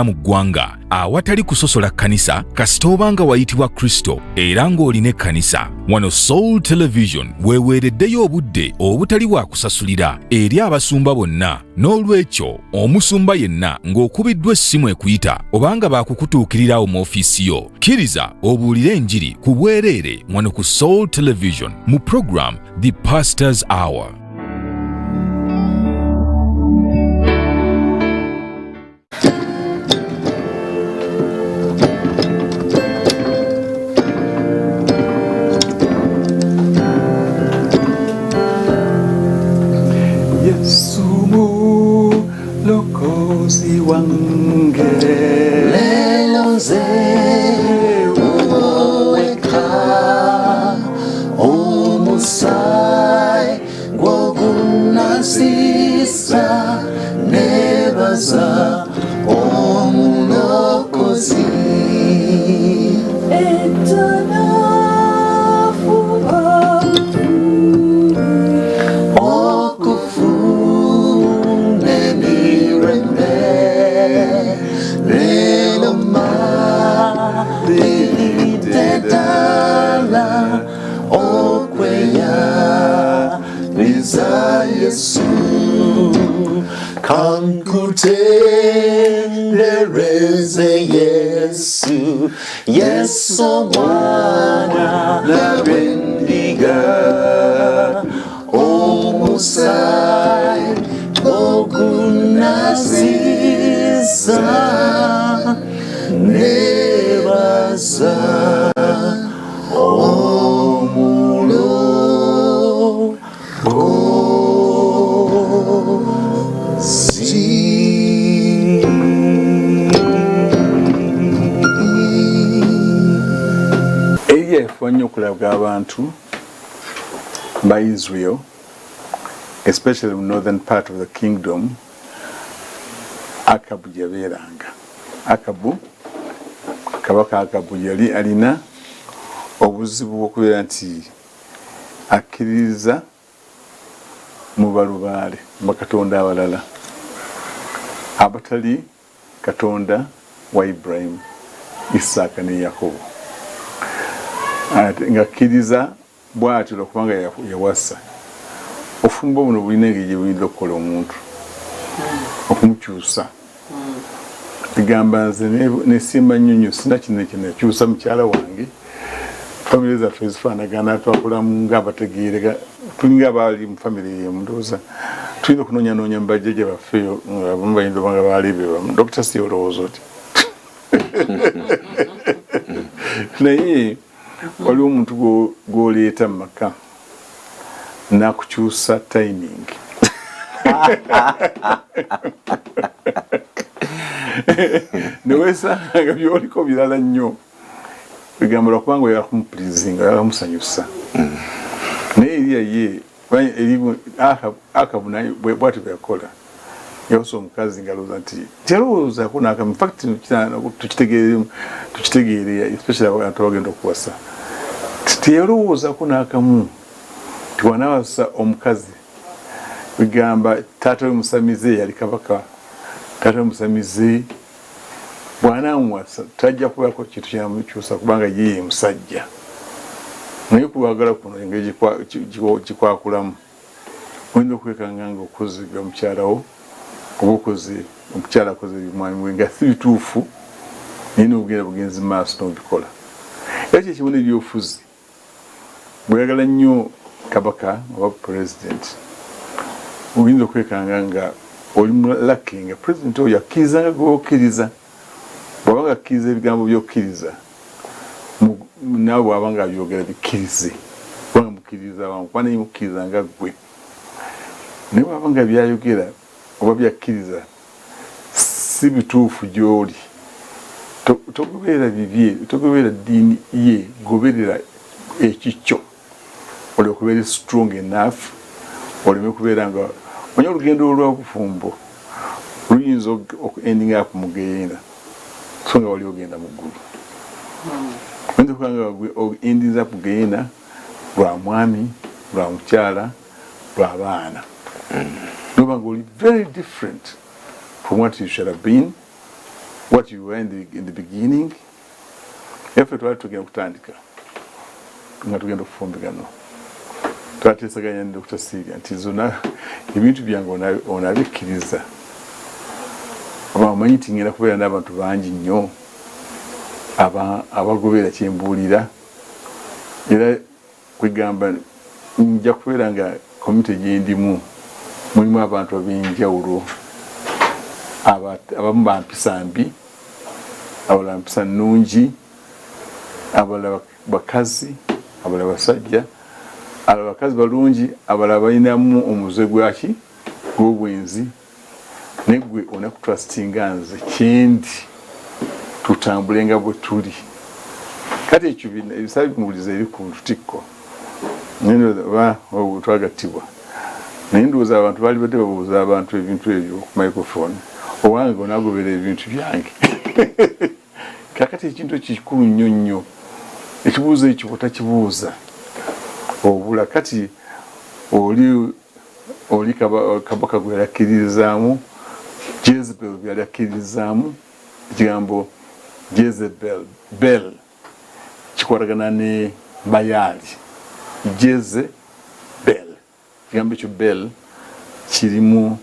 mu ggwanga awatali kusosola kkanisa kasita obanga wayitibwa Kristo era ng'olina ekkanisa. Wano Soul Television weeweereddeyo obudde obutali bwa kusasulira eri abasumba bonna. N'olwekyo omusumba yenna ng'okubiddwa essimu ekuyita obanga baakukutuukirirawo mu ofiisi yo, kkiriza obuulire enjiri ku bwereere wano ku Soul Television mu program The Pastor's Hour. Yesu mwana nawendiga omusai ogunasiza nebaza omulo Nnyo okulabwa abantu by Israel, especially in the northern part of the kingdom. Akabu yabeeranga. Akabu, kabaka Akabu yali alina obuzibu bw'okubeera nti akkiririza mu balubaale bakatonda abalala abatali Katonda wa Ibrahim, Isaaka ne Yakobo. Ngakkiriza bw'atyo kubanga yawasa. Ofumbo buno bulina engeri gye buyinza okukola omuntu okumukyusa. Bigamba nze nesimba nnyo sina kino kyusa mukyala wange. Famire zaffe zifaanagana, twakulamu ng'abategeereka, tulinga abaali mu famire y'emu. Ndowooza tulina okunoonyanoonya mu bajjajja baffe abamu bayinza obanga baali bebamu. Dr. Si olowooza oti naye waliwo omuntu gw'oleeta mu maka n'akukyusa timing. Neweesanga by'oliko birala nnyo. Bigamba lwakubanga oyagala kumupurizinga, oyagala kumusanyusa. Naye Eriya ye Akabu naye bw'atyo bwe yakola. Yawasa omukazi ng'alowooza nti kyalowoozaako n'akamu. In fact tukitegeere especially abantu abagenda okuwasa. Teyalowoozaako n'akamu nti wanaawasa omukazi. Bigamba taata we musamize yali kabaka. Taata we musamize bw'anaamuwasa tajja kubaako kintu kinamukyusa kubanga ye musajja. Naye kubagala kuno engeri kikwakulamu. Oyinza okwekanga ng'okoze bya mukyalawo oba okoze omukyala akoze bimwami we nga si bituufu naye n'obugenda bugenzi mu maaso n'obikola. Era kyekimu n'ebyobufuzi. Bweyagala nnyo kabaka oba pulezidenti oyinza okwekanga nga oli mulaki nga pulezidenti oyo akkirizanga gw'okkiriza. Bw'abanga akkiriza ebigambo by'okkiriza naawe bw'abanga abyogera bikkirize kubanga mukkiriza wangu kuba naye mukkiriza nga ggwe. Naye bw'abanga byayogera oba byakkiriza si bituufu gy'oli togoberera bibye, togoberera ddiini ye, goberera ekikyo. Oli okubeera strong enough oleme kubeera nga onye olugendo olw'obufumbo luyinza okuendinga up mu geyeena so nga wali ogenda mu ggulu. Oyinza okuba nga endinza up geyeena lwa mwami, lwa mukyala, lwa baana. Nobanga oli very different from what you should have been what you were in the beginning. Effe twali tugenda kutandika nga tugenda okufumbigano twateesaganya ne Dr. Sylvia nti zonna ebintu byange onabikkiriza oba omanyi nti ngenda kubeera n'abantu bangi nnyo abagoberera kyembuulira era kwegamba nja kubeera nga komite gyendimu mulimu abantu ab'enjawulo abamu bampisa mbi abalala mpisa nnungi abalala bakazi abalala basajja abalala bakazi balungi abalala balinamu omuzwe gwaki gw'obwenzi negwe onakutrustinga nze kyendi tutambule nga bwe tuli kati ekyo ebisale bimubuliza eri ku lutikko twagattibwa naye ndowooza abantu baali badde babuuza abantu ebintu ebyo ku microphone owange onagobera ebintu byange kakati ekintu ekikulu nnyo nnyo ekibuuzo ekyo otakibuuza obula kati oli kabaka gwe yalakkiririzaamu Jezebel gwe yalakkiririzaamu ekigambo Jezebel kikwatagana ne Bayaali Jezebel ekigambo ekyo bel kirimu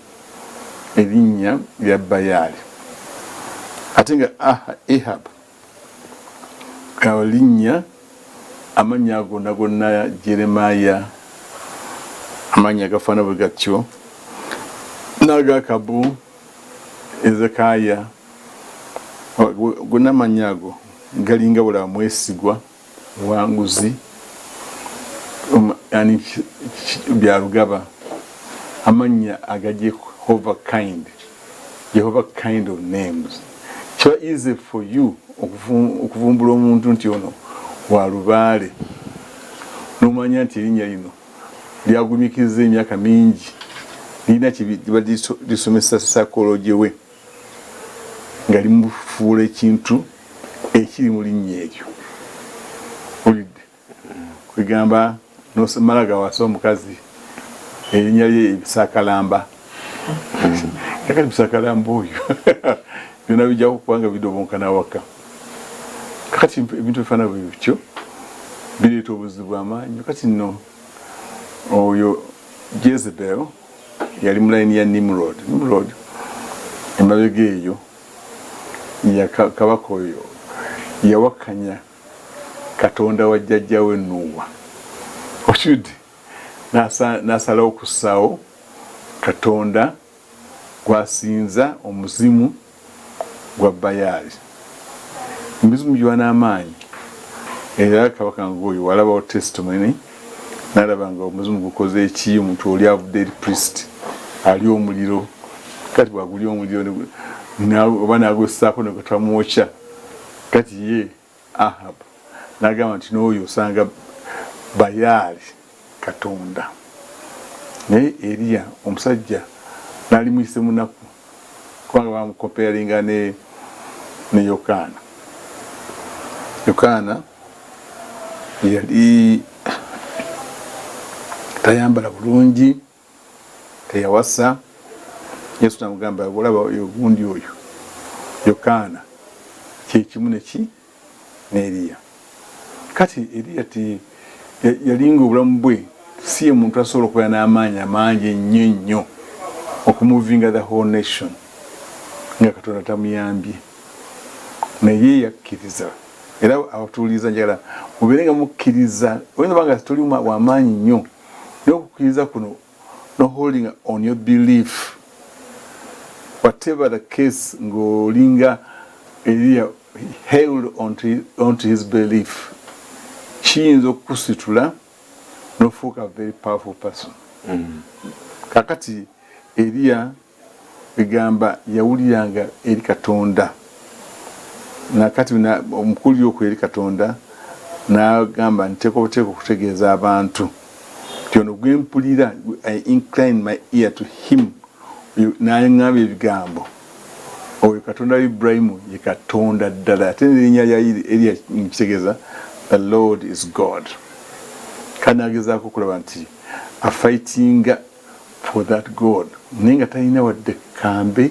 erinnya lya Bayaali ate nga Ahab linnya amannya gonna Jeremiah amannya gafaana bwe gatyo n'agakabu Ezekaya gonna amannya ago galinga bulaba mwesigwa wanguzi yani byalugaba amannya aga Jehovah kind of names. So easy for you okuvumbula omuntu nti ono walubaale n'omanya nti erinnya lino lyagumikiriza emyaka mingi lirina lisomesa psychology we nga limufuula ekintu ekiri mu linnya eryo olidde kwegamba nosemalaga wasa omukazi erinnya lye Ebisakalamba kakati Ebisakalamba oyo byonna bijja kubanga bidobonkana waka kakati ebintu bifaana bwe bityo bireeta obuzibu amaanyi kati nno oyo Jezebel yali mu layini ya Nimrod emabega eyo kabaka oyo yawakanya Katonda wa jjajjawe Nuuwa okidde n'asalawo okussaawo Katonda gwasinza omuzimu gwa Bayaali emizimu giwa n'amaanyi era kabaka ng'oyo walabawo testimony n'alaba nga omuzimu gukoze eki omuntu oli avudde eri priest ali omuliro kati bwaguli omuliro oba n'agwessaako ne gatamwokya kati ye Ahab n'agamba nti n'oyo osanga Bayaali Katonda naye Eriya omusajja n'ali muyise munaku kubanga bamukomparinga ne Yokaana yali tayambala bulungi teyawasa Yesu namugamba olaba ogundi oyo Yokaana kyekimu neki n'Eriya kati Eriya yalinga obulamu bwe si ye muntu asobola okubeera n'amaanyi amangi ennyo okumuvinga the whole nation nga Katonda tamuyambye naye yakkiriza era abatuuliza njagala mubeere nga mukkiriza oyinza banga toli wamaanyi nnyo naye okukkiriza kuno no holding on your belief whatever the case ng'olinga Eliya held onto his belief kiyinza okukusitula n'ofuuka a very powerful person kakati Eliya egamba yawuliranga eri Katonda nakati omukulu okwo eri Katonda n'agamba nteeka obuteeka okutegeeza abantu nti ono gwe mpulira I incline my ear to him n'aŋŋamba ebigambo oyo Katonda wa Ibrahimu ye Katonda ddala ate n'erinnya lya Eliya nkitegeeza the Lord is God kandi agezaako okulaba nti afightinga for that God naye nga talina wadde kambe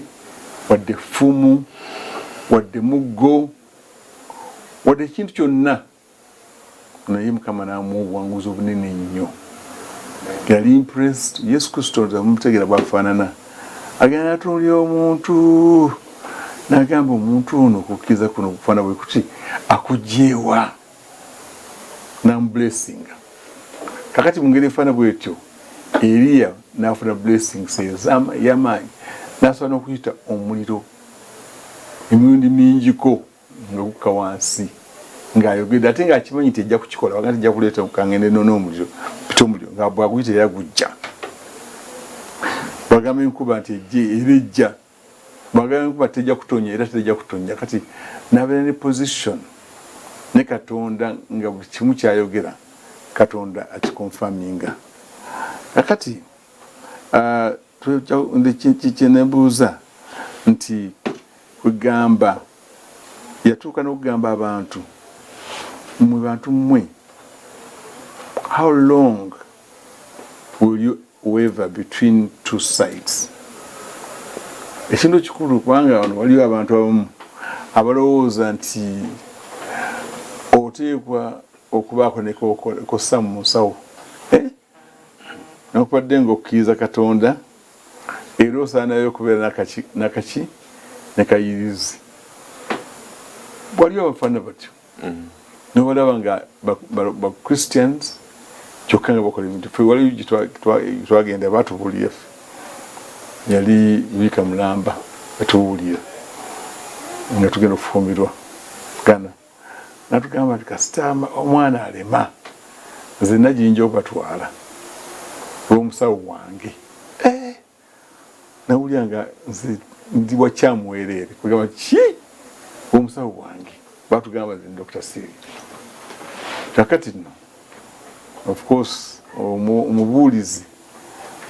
wadde ffumu wadde muggo wadde ekintu kyonna naye Mukama n'amuwa obuwanguzi obunene ennyo. Yali impressed. Yesu Kristo amutegeera bw'afaanana agenda n'atunuulira omuntu n'agamba omuntu ono okukkiriza kuno okufaana bwe kuti akuggyeewa n'amublessinga. Kakati mu ngeri efaana bw'etyo Eriya n'afuna blessings ey'amaanyi n'asobola n'okuyita omuliro emirundi mingiko nga gukka wansi ng'ayogedde ate ng'akimanyi nti ejja kukikola waga tejja kuleeta kangende n'omuliro pita omuliro nga bw'aguyita era gujja. Bw'agamba enkuba nti era ejja, bw'agamba enkuba tejja kutonya era tejja kutonya. Kati n'abeera ne position ne Katonda nga buli kimu ky'ayogera Katonda akikonfaminga. Kakati kyenebuuza nti kugamba yatuuka n'okugamba abantu mwe bantu mmwe, how long will you waver between two sides? Ekintu kikulu kubanga wano waliwo abantu abamu abalowooza nti oteekwa okubaako nekossa mu musawo n'okubadde ng'okkiriza Katonda era osaanayo okubeera nakaki nekayirizi. Waliwo abafaana batyo nobalaba nga ba Christians kyokka nga bakola ebintu. Ffe waliwo gyetwagenda baatubuulira ffe yali Yuika Mulamba batubuulira nga tugenda okufumbirwa Gana natugamba nti kasita omwana alema nze najinja okubatwala olw'omusawo wange. Nawulira nga nze ndi wakyamuwereere kugamba ki omusawo wange batugamba nze Dr. Siri. Kakati nno of course omubuulizi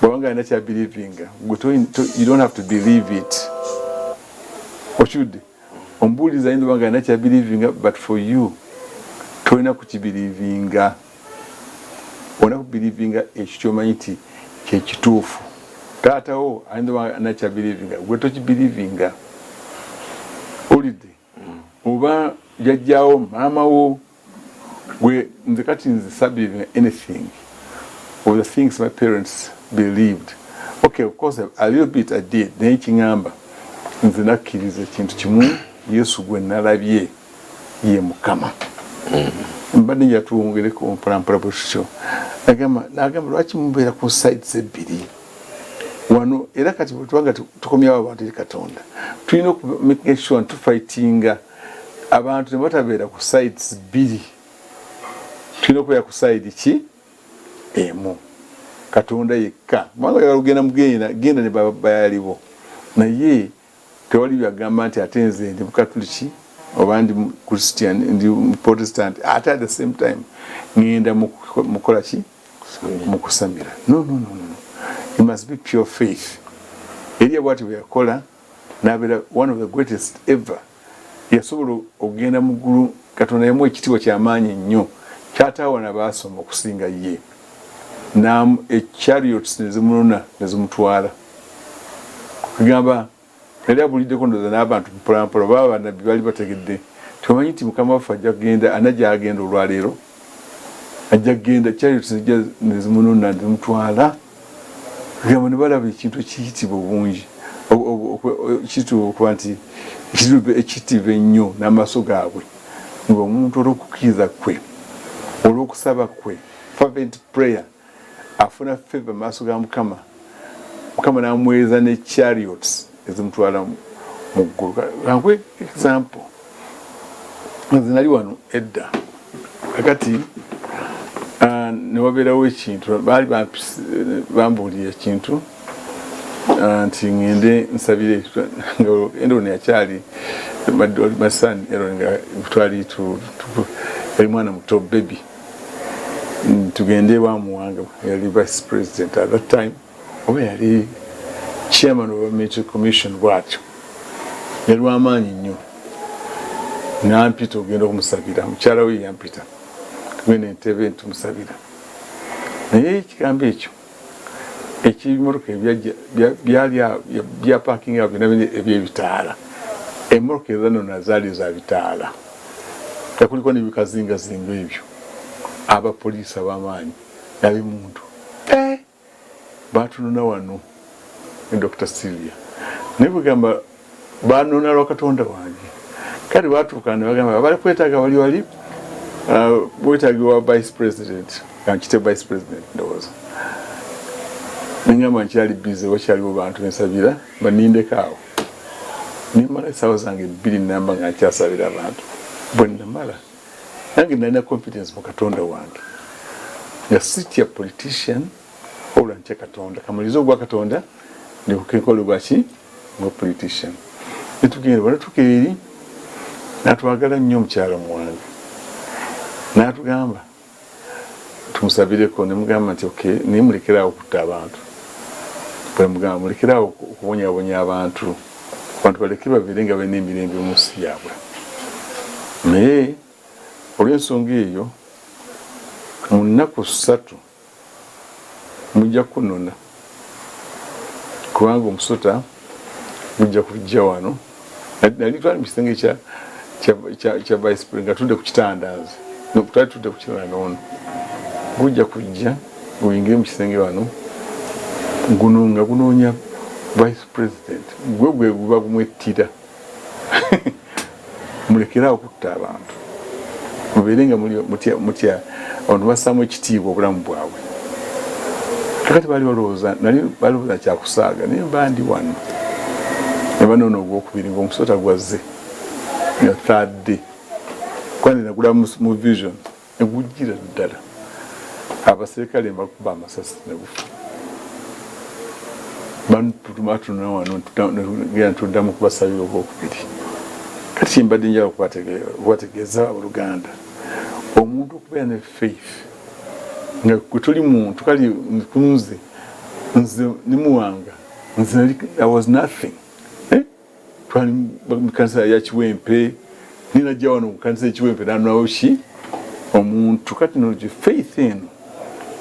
bwabanga alina kyabelievinga you don't have to believe it. Okyudde omubuulizi ayinza obanga alina kyabelievinga but for you tolina kukibelievinga. Olina kubelievinga ekyo kyomanyi nti kyekituufu. Taatawo ayinza obanga alina kyabelievinga gwe tokibelievinga. Olidde oba jjajjaawo maamawo gwe nze kati nze sabelievinga anything of the things my parents believed. Okay, of course a little bit I did. Naye kiŋŋamba nze nakkiriza ekintu kimu, Yesu gwe nalabye ye Mukama. Mbadde njatwongereko mpolampola bwe tutyo. Nagamba lwaki mubeera ku sides ebbiri wano era kati bwe tubanga tukomyawo abantu eri Katonda tulina okumake sure tufightinga abantu ne batabeera ku sides bbiri. Tulina okubeera ku side ki emu, Katonda yekka. Kubanga oyagala kugenda genda ne bayalibo naye tewali byagamba nti ate nze ndi Mukatuliki oba ndi Christian ndi Protestant ate at the same time ngenda mukola ki mukusamira. No. It must be pure faith. Eriya bwati bwe yakola n'abeera one of the greatest ever. Yasobola okugenda mu ggulu. Katonda yamuwa ekitiibwa ky'amaanyi nnyo kyataawa n'abaasoma okusinga ye. Chariots ne zimulona ne zimutwala. Kugamba nali abuliddeko ndowooza n'abantu mpolampola baba bannabbi baali bategedde tumanyi nti Mukama waffe ajja kugenda anajja agenda olwaleero ajja kugenda chariots ne zimunona ne zimutwala. Kugamba ne balaba ekintu ekiyitibwa obungi ekiyitibwa okuba nti ekiyitibwa ennyo n'amaaso gaabwe ng'omuntu olw'okukkiriza kwe olw'okusaba kwe fervent prayer afuna favor maaso ga Mukama. Mukama n'amuweereza ne chariots ezimutwala mu ggulu. Kankwe example nze nali wano edda kakati ne wabeerawo ekintu baali bambuulira ekintu nti ngende nsabire endoni yakyali masani ero nga twali yali mwana muto baby tugende wamuwanga yali vice president at that time oba yali chairman of a military commission bwatyo yali w'amaanyi nnyo. Nampita ogenda okumusabira mukyala we yampita tugenda Entebbe tumusabira naye ekigambo ekyo ekibimotoka bya parking awo byonna ebyebitaala Emmoloka ezano nazaali za bitaala yakuliko nebikazingazinga ebyo abapoliisi ab'amaanyi nabimuntu batunona wano Dr. Sylvia naye bwegamba banona lwa Katonda wange kale batuuka ne bagamba bali kwetaaga wali bwetagiwa vice president kankite vice president ndowooza nengamba nkyali bize wakyaliwo bantu nensabira banindekaawo nimala essaawa zange 2 namba nga nkyasabira abantu bwe namala nange nalina confidence mu Katonda wange nga sitya politician wabula ntya Katonda kamaliriza ogwa Katonda ndikukenkole gwaki nga politician netugenda banatuuka eri natwagala nnyo omukyala muwange natugamba tumusabireko nemugamba nti okay naye mulekerawo okutta abantu bwemugamba mulekerawo okubonyabonya abantu baleke babeere nga balina emirembe mu nsi yaabwe naye olw'ensonga eyo mu nnaku 3 mujja kunona kubanga omusota mujja kujja wano nali twali mu kisenge kya vice president nga tudde ku kitandaazi twali tudde ku kitanda ono gujja kujja guyingire mu kisenge wano guno nga gunoonya vice president gwe guba gumwettira mulekerawo okutta abantu mubeere nga mutya abantu bassaamu ekitiibwa obulamu bwabwe kakati balowooza kyakusaaga naye bandi wano ne banoona ogwokubiri ng'omusota gwazze nga 3rd day kwani nagula mu vision negujjira ddala abaserikale mbakuba amasasi negufa batunula wano tuddamu kubasabira ogwokubiri kati kimbadde njala okubategeeza Oluganda omuntu okubeera ne faith nga gwe tuli muntu kali kunze nze nimuwanga nze I was nothing twali mu kanisa ya Kiwempe ninajja wano mu kanisa ya Kiwempe nanawo ki omuntu kati nogi faith eno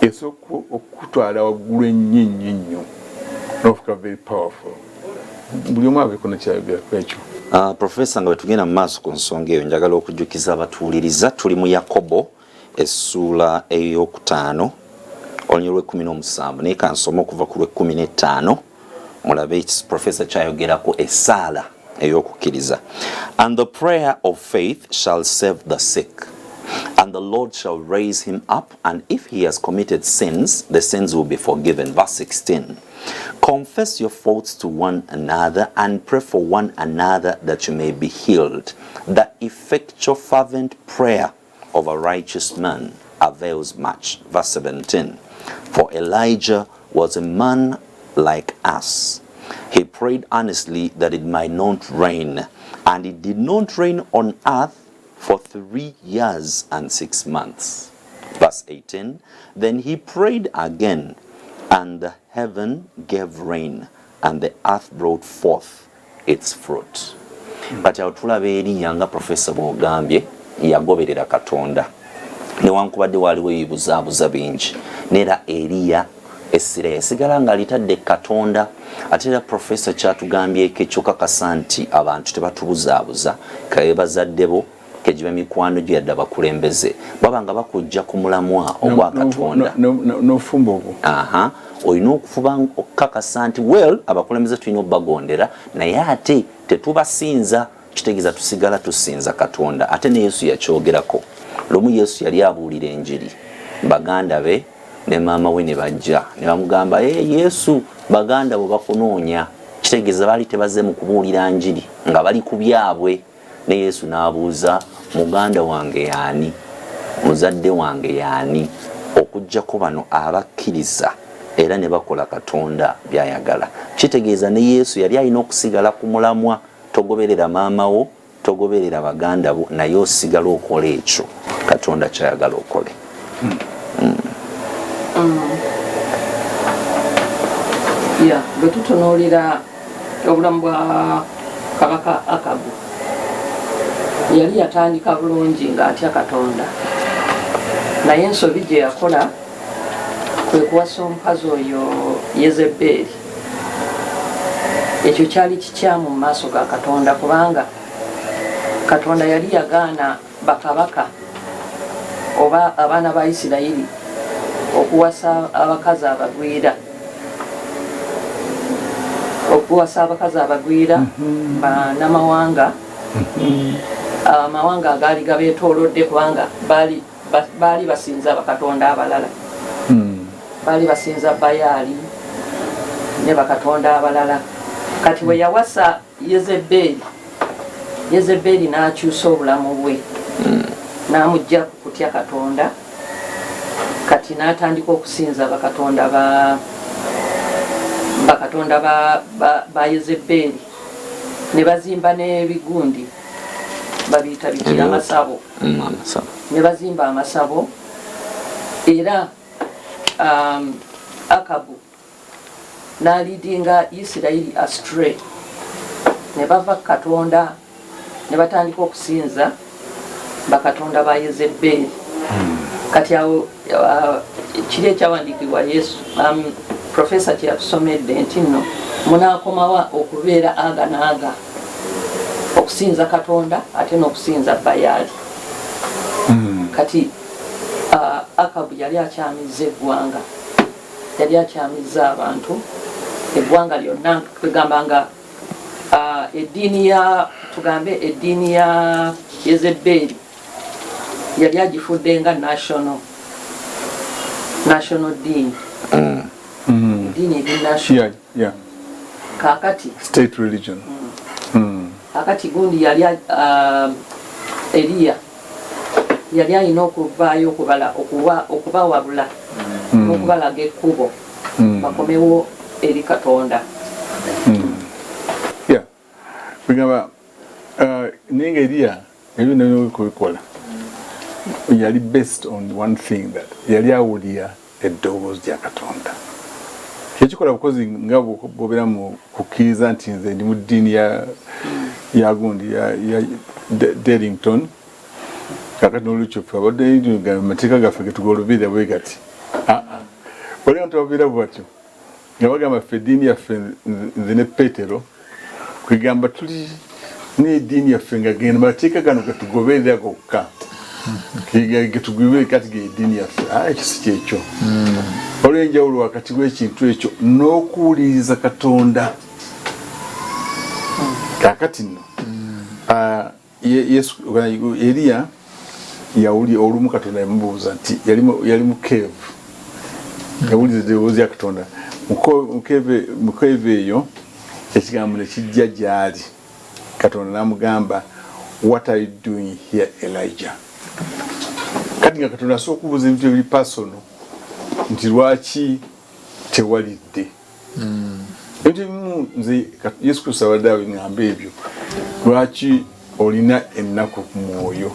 esooka okutwala waggulu ennyo nofuka very powerful buli omu abeeko nekyayogeraku ekyo. Professor nga bwetugenda mu maaso ku nsonga eyo njagala okujjukiza abatuuliriza tuli mu Yakobo essula ey'okutaano olunyi lw'17 naye kansoma okuva ku lw'15 mulabe Professor kyayogerako essaala ey'okukkiriza. And the prayer of faith shall save the sick, and the Lord shall raise him up, and if he has committed sins, the sins will be forgiven. Verse 16. Confess your faults to one another and pray for one another that you may be healed. The effectual fervent prayer of a righteous man avails much. Verse 17. For Elijah was a man like us. He prayed earnestly that it might not rain, and it did not rain on earth for 3 years and 6 months. Verse 18. Then he prayed again, and the heaven gave rain, and the earth brought forth its fruit. But awo tulaba Eriya nga Professor bw'ogambye yagoberera Katonda newankubadde waliwo ebibuzaabuza bingi neera Eriya essira yasigala nga litadde Katonda. Ate era Professor kyatugambyeko ekyokakasa nti abantu tebatubuzaabuza kabe bazadde bo kejiba mikwano gye yadde abakulembeze baba nga bakujja ku mulamwa ogwa Katonda n'ofumba ogwo olina okufuba okukakasa nti abakulembeze tulina obbagondera naye ate tetubasinza kitegeeza tusigala tusinza Katonda. Ate ne Yesu yakyogerako lumu Yesu yali abuulira enjiri baganda be ne maama we ne bajja ne bamugamba Yesu baganda bo bakunoonya kitegeeza baali tebaze mu kubuulira njiri nga bali ku byabwe. Ne Yesu n'abuuza muganda wange yaani muzadde wange yaani okujjako bano abakkiriza era ne bakola Katonda byayagala. Kitegeeza ne Yesu yali alina okusigala ku mulamwa togoberera maama wo togoberera baganda bo naye osigala okola ekyo Katonda kyayagala okole. Bwe tutunuulira obulamu bwa Kabaka Akabu yali yatandika bulungi ng'atya Katonda naye ensobi gye yakola kwe kuwasa omukazi oyo Yezeberi. Ekyo kyali kikyamu mu maaso ga Katonda kubanga Katonda yali yagaana bakabaka oba abaana ba Isirayiri okuwasa abakazi abagwira banamawanga amawanga agaali gabeetoolodde kubanga baali basinza bakatonda abalala baali basinza Bayaali ne bakatonda abalala. Kati bwe yawasa Yezeberi n'akyusa obulamu bwe n'amugja ku kutya Katonda. Kati n'atandika okusinza bakatonda ba Yezeberi ne bazimba n'ebigundi babiyita bitira amasabo ne bazimba amasabo era Akabu n'alidinga Isirayiri astray ne bava Katonda ne batandika okusinza bakatonda ba Yezeberi. Kati awo kiri ekyawandiikibwa Yesu Professor kyatusomedde nti nno munaakomawa okubeera aga naaga okusinza Katonda ate n'okusinza Bayaali. Kati Akabu yali akyamiza eggwanga, yali akyamiza abantu eggwanga lyonna. Kwegamba nga eddiini ya Yezeberi yali agifudde nga national ddiini. Ddiini eri national. Kaakati state religion. Akati gundi yali Eliya yali alina okuvaayo okubawabula n'okubalaga ekkubo bakomewo eri Katonda. Kwegamba naye nga Eliya ebyo nabyo kubikola yali based on one thing that yali awulira eddoboozi lya Katonda. Kyekikola bukozi nga bw'obeera mu kukkiriza nti nze ndi mu ddiini ya gundi ya Derrington. Kakati n'olwekyo ffe abadde amateeka gaffe ge tugolobera bwe gati. Waliwo ntubabeera bwatyo nga bagamba ffe eddiini yaffe nze ne Peetero kwegamba tuli n'eddiini yaffe nga genda mateeka gano getugoberera gokka getugibere kati geddiini yaffe. Ekyo si kyekyo. Waliwo enjawulo wakati w'ekintu ekyo n'okuwuliriza Katonda. Kakati nno Eliya yawuli olumu Katonda yamubuuza nti yali mu cave yawuliza eddoboozi lya Katonda mu cave eyo. Ekigambo ne kijja gy'ali. Katonda n'amugamba, what are you doing here, Elijah? Kati nga Katonda asobola okubuuza ebintu ebiri personal nti lwaki tewalidde. Ebintu ebimu nze Yesu Kristo abadde abiŋŋamba ebyo. Lwaki olina ennaku ku mwoyo?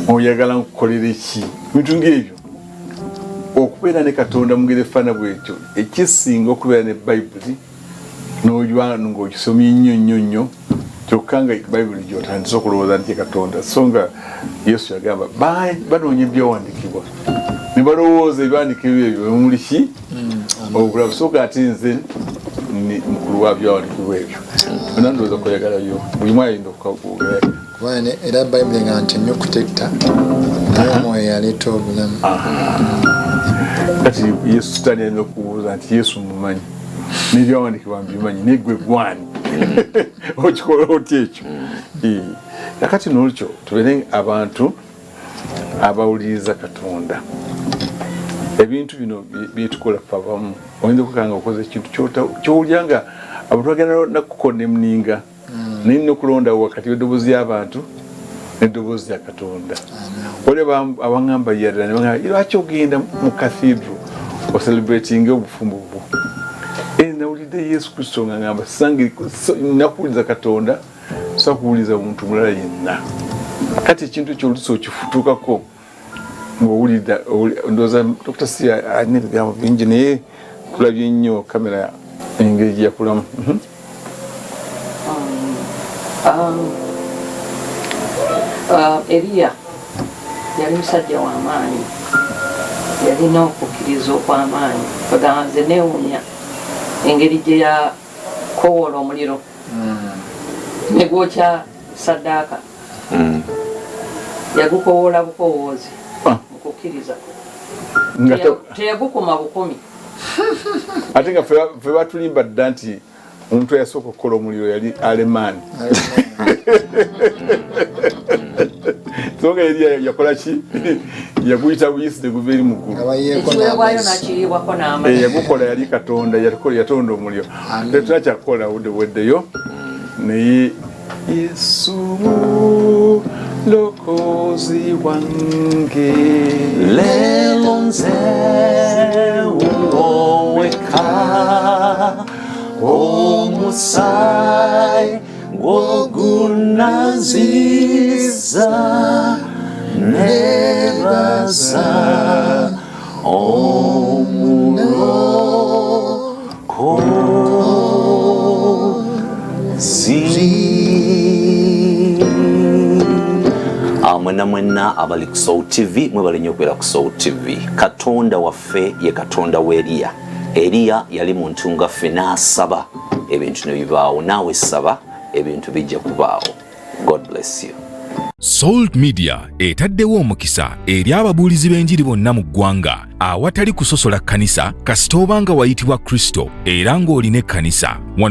Oyagala nkukolera ki? Ebintu ng'ebyo. Okubeera ne Katonda mu ngeri efaana bw'etyo ekisinga okubeera ne Bayibuli n'ojwa ng'ogisomye nnyo kyokka nga Bayibuli gy'otandise okulowooza nti Katonda. So nga Yesu yagamba banoonya ebyawandiikibwa ne balowooza ebiwandiikibwa ebyo bemuli ki obulabu. So ate nze mukulu wa byawandiikibwa ebyo. Bonna ndowooza kweyagalayo buli mwe ayinza okukaguula. Era Bayibuli nga nti nnyo kutekta naye omwoyo yaleeta obulamu. Kati Yesu sitaani alina okubuuza nti Yesu mumanyi n'ebyawandiikibwa mbimanyi naye ggwe gwani okikola otya ekyo. Kakati n'olukyo tubeere abantu abawuliriza Katonda. Ebintu bino byetukola ffe abamu oyinza okukanga okoze ekintu kyowulira nga abantu bagenda nakukona emuninga naye nina okulondawo wakati w'eddoboozi y'abantu n'eddoboozi lya Katonda. Waliwo abaŋŋamba yadala ne baŋŋamba lwaki ogenda mu cathedral ocelebratinga obufumbo bwo? Nawulidde Yesu Kristo nga ngamba nakuwuliza Katonda so kuwuliza muntu mulala yenna. Kati ekintu ekyo oluusi okifutuukako ng'owulidda ndowooza Dr. Sia alina ebigambo bingi naye tulabye nnyo kamera engeri gye yakulamu. Eliya yali musajja w'amaanyi, yalina okukkiriza okw'amaanyi. Bagamba nze neewuunya engeri gye yakowoola omuliro ne gwokya saddaaka yagukowoola bukowoozi mukukkiriza teyagukuma bukumi ate nga fe batulimba dda nti omuntu eyasooka okukola omuliro yali alemaani so nga yali yakola ki yaguyita buyisi teguva eri muggulu ekiweebwayo nakiriibwako n'amazzi yagukola yali katonda yatonda omuliro tetunakyakukola budde bweddeyo naye Yesu lokozi wange lelo nze uwoweka omusaayi gwogunaziza nebaza mwena abali ku Soul TV mwebale nnyo okubeera ku Soul TV. Katonda waffe ye Katonda wa Eliya. Eliya yali muntu nga ffe n'asaba ebintu ne bibaawo, naawe saba ebintu bijja kubaawo. God bless you. Salt Media etaddewo omukisa eri ababuulizi b'enjiri bonna mu ggwanga awatali kusosola kkanisa kasita obanga wayitibwa Kristo era ng'olina ekkanisa.